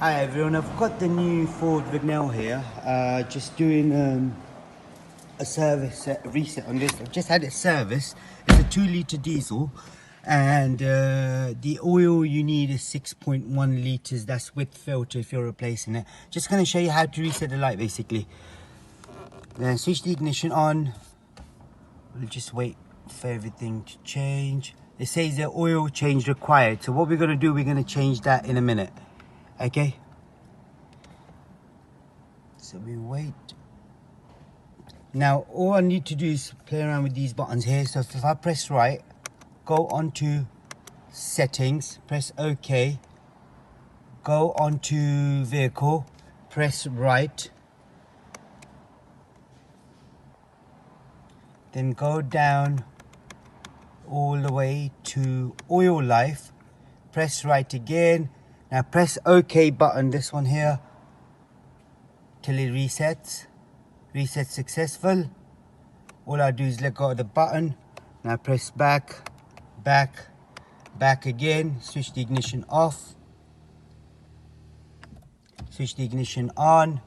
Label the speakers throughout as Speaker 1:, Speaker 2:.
Speaker 1: Hi everyone, I've got the new Ford Vignale here, just doing a service reset on this. I've just had it serviced. It's a 2-litre diesel and the oil you need is 6.1 litres. That's with filter if you're replacing it. Just going to show you how to reset the light basically. Then switch the ignition on. We'll just wait for everything to change. It says the oil change required, so what we're going to do, we're going to change that in a minute. Okay, so we wait. Now all I need to do is play around with these buttons here. So if I press right, go on to settings, press OK, go on to vehicle, press right, then go down all the way to oil life, press right again. Now press OK button, this one here, till it resets. Reset successful. All I do is let go of the button. Now press back, back again. Switch the ignition off. Switch the ignition on.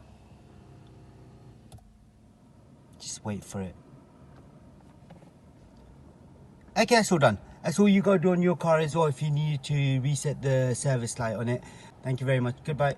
Speaker 1: Just wait for it. Okay, that's all done. That's all you got to do on your car as well if you need to reset the service light on it. Thank you very much. Goodbye.